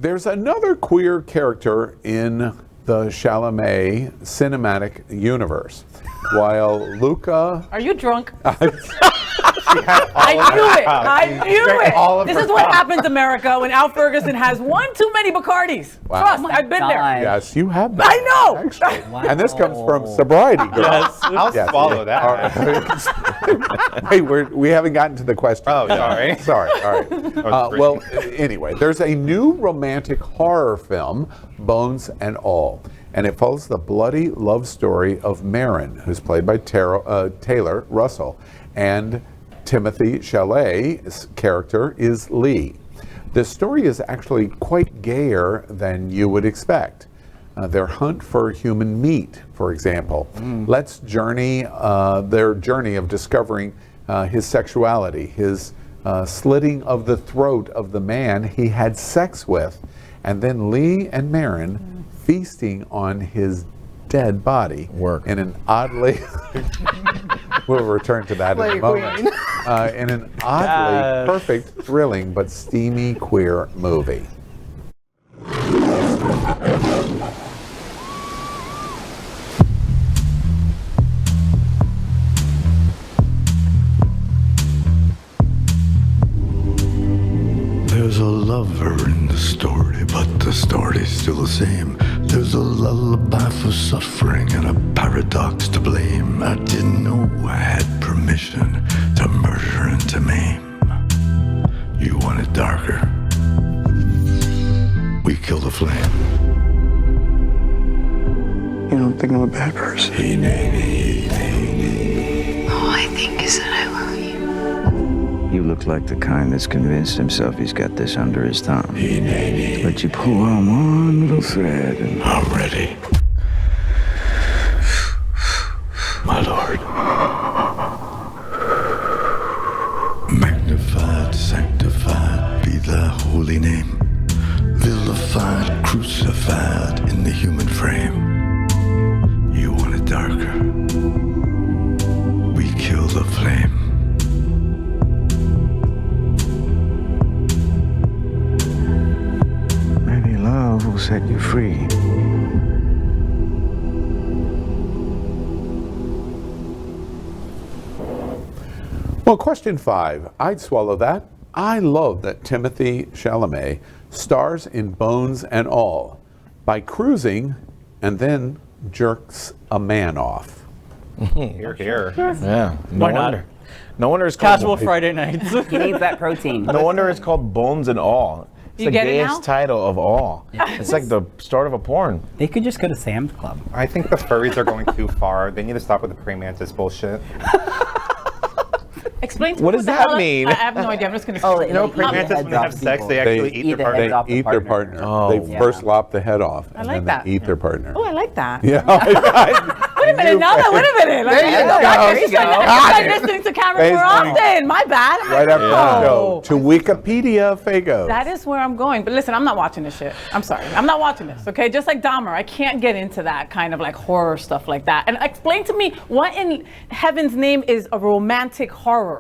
There's another queer character in the Chalamet cinematic universe. While Luca... Are you drunk? I knew it. This is what happens, America, when Al Ferguson has one too many Bacardis. Wow. Trust, I've been there. Yes, you have been. I know. Actually. Wow. And this comes from sobriety, girl. Yes, I'll swallow that. Hey, we haven't gotten to the question. Oh, sorry. Sorry. All right. Well, anyway, there's a new romantic horror film, Bones and All. And it follows the bloody love story of Maren, who's played by Taylor Russell, and Timothée Chalamet's character is Lee. The story is actually quite gayer than you would expect. Their hunt for human meat, for example. Let's journey their journey of discovering his sexuality, his slitting of the throat of the man he had sex with, and then Lee and Maren feasting on his dead body in an oddly we'll return to that in a moment in an oddly perfect, thrilling but steamy queer movie. There's a lover in the story, but the story's still the same. There's a lullaby for suffering and a paradox to blame. I didn't know I had permission to murder and to maim. You want it darker? We kill the flame. You don't think I'm a bad person? All I think is that I love you. You look like the kind that's convinced himself he's got this under his thumb. But you pull on one little thread and... I'm ready. My lord. Magnified, sanctified be thy holy name. Vilified, crucified in the human frame. You want it darker? We kill the flame. Maybe love will set you free. Well, question 5. I'd swallow that. I love that Timothée Chalamet stars in Bones and All by cruising and then jerks a man off. Here, here. Yeah. Why not? No wonder it's called Casual Friday nights. He needs that protein. No wonder it's called Bones and All. It's You the get it gayest now? title of all. It's like the start of a porn. They could just go to Sam's Club. I think the furries are going too far. They need to stop with the praying mantis bullshit. Explain to What me does the that hell mean? I have no idea. I'm just going to Oh, You know, Eat praying the mantis, heads when they have off sex, people. they actually eat their partner. off the eat their partner. Oh, They yeah. first lop the head off. I and like then that. They eat their partner. Oh, I like that. Yeah. Wait a minute, now that, wait a minute. There you go. I should Got start it. listening to cameras Phase more one. often. My bad. I'm Right like, after the oh. show. To Wikipedia, Fagos. That is where I'm going. But listen, I'm not watching this shit. I'm sorry. I'm not watching this, okay? Just like Dahmer, I can't get into that kind of like horror stuff like that. And explain to me what in heaven's name is a romantic horror?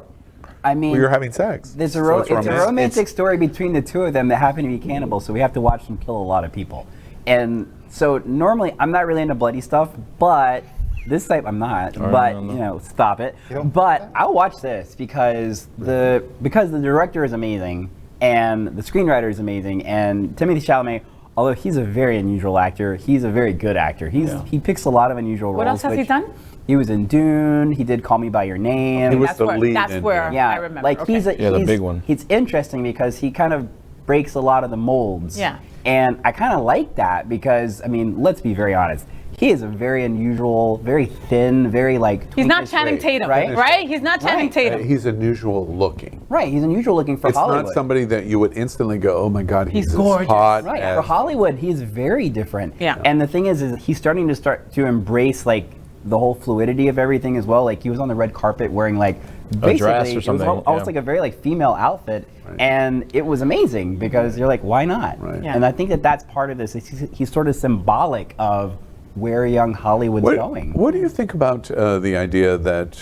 I mean, You're having sex. there's a So it's it's a romantic story between the two of them that happen to be cannibals, so we have to watch them kill a lot of people. And so normally I'm not really into bloody stuff, but this type I'm not. But you know, stop it. But I'll watch this because the director is amazing and the screenwriter is amazing, and Timothée Chalamet, although he's a very unusual actor, he's a very good actor. He picks a lot of unusual roles. What else has he done? He was in Dune. He did Call Me by Your Name. He was the lead That's in where Dune. Yeah, I remember. like Okay. the big one. He's interesting because he kind of breaks a lot of the molds. Yeah. And I kind of like that because, I mean, let's be very honest. He is a very unusual, very thin, very like. He's not twinkish Channing race, Tatum, right? right? He's not Channing Right. Tatum. He's unusual looking. Right. He's unusual looking for It's Hollywood. not somebody that you would instantly go, oh my God, he's as gorgeous. hot Right. as... For Hollywood, he's very different. Yeah. And the thing is he's starting to embrace like the whole fluidity of everything as well. Like he was on the red carpet wearing like basically dress or it was something, almost yeah. like a very like female outfit, and it was amazing because you're like, why not? Right. Yeah. And I think that that's part of this. He's sort of symbolic of where young Hollywood's going. What do you think about the idea that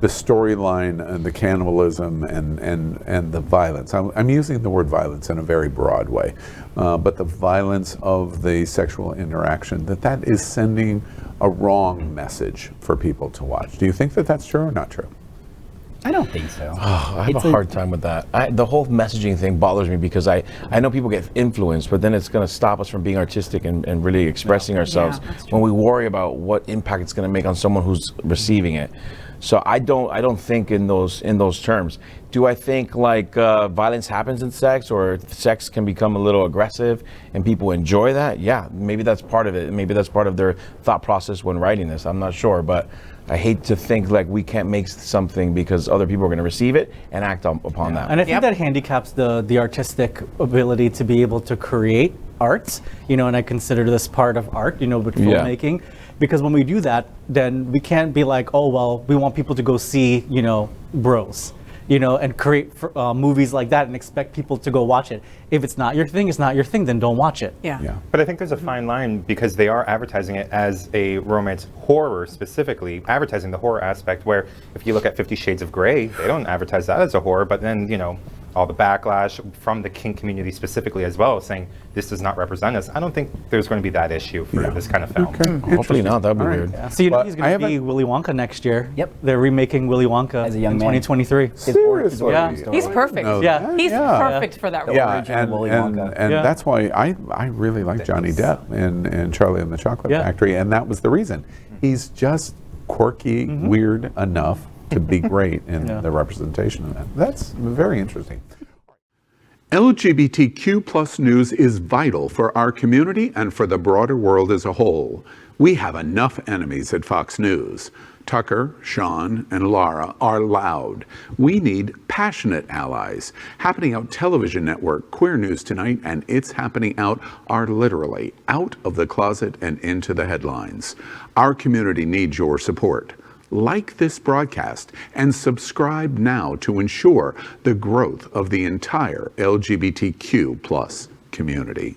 the storyline and the cannibalism and the violence. I'm using the word violence in a very broad way, but the violence of the sexual interaction, that is sending a wrong message for people to watch. Do you think that that's true or not true? I don't think so. I have a hard time with that. The whole messaging thing bothers me because I know people get influenced, but then it's going to stop us from being artistic and really expressing ourselves when we worry about what impact it's going to make on someone who's receiving it. So I don't think in those terms. Do I think like violence happens in sex, or sex can become a little aggressive and people enjoy that? Yeah, maybe that's part of it. Maybe that's part of their thought process when writing this. I'm not sure, but I hate to think like we can't make something because other people are going to receive it and act upon that. And I think that handicaps the artistic ability to be able to create art, and I consider this part of art, with filmmaking. Because when we do that, then we can't be like, oh, well, we want people to go see, Bros, and create movies like that and expect people to go watch it. If it's not your thing, it's not your thing, then don't watch it. Yeah. But I think there's a fine line because they are advertising it as a romance horror, specifically advertising the horror aspect, where if you look at 50 Shades of Grey, they don't advertise that as a horror, but then, all the backlash from the kink community specifically as well, saying this does not represent us. I don't think there's going to be that issue for this kind of film. Okay. Hopefully not. That'd be weird. Yeah. So he's going to be Willy Wonka next year. Yep. They're remaking Willy Wonka As a young in man. 2023. Seriously? Yeah. He's perfect. No, Yeah. He's perfect for that role. Yeah, original Willy Wonka. and Yeah. that's why I really like Johnny Depp in Charlie and the Chocolate Yeah. Factory, and that was the reason. He's just quirky, weird enough to be great in the representation of that. That's very interesting. LGBTQ plus news is vital for our community and for the broader world as a whole. We have enough enemies at Fox News. Tucker, Sean, and Laura are loud. We need passionate allies. Happening Out Television Network, Queer News Tonight, and It's Happening Out are literally out of the closet and into the headlines. Our community needs your support. Like this broadcast and subscribe now to ensure the growth of the entire LGBTQ plus community.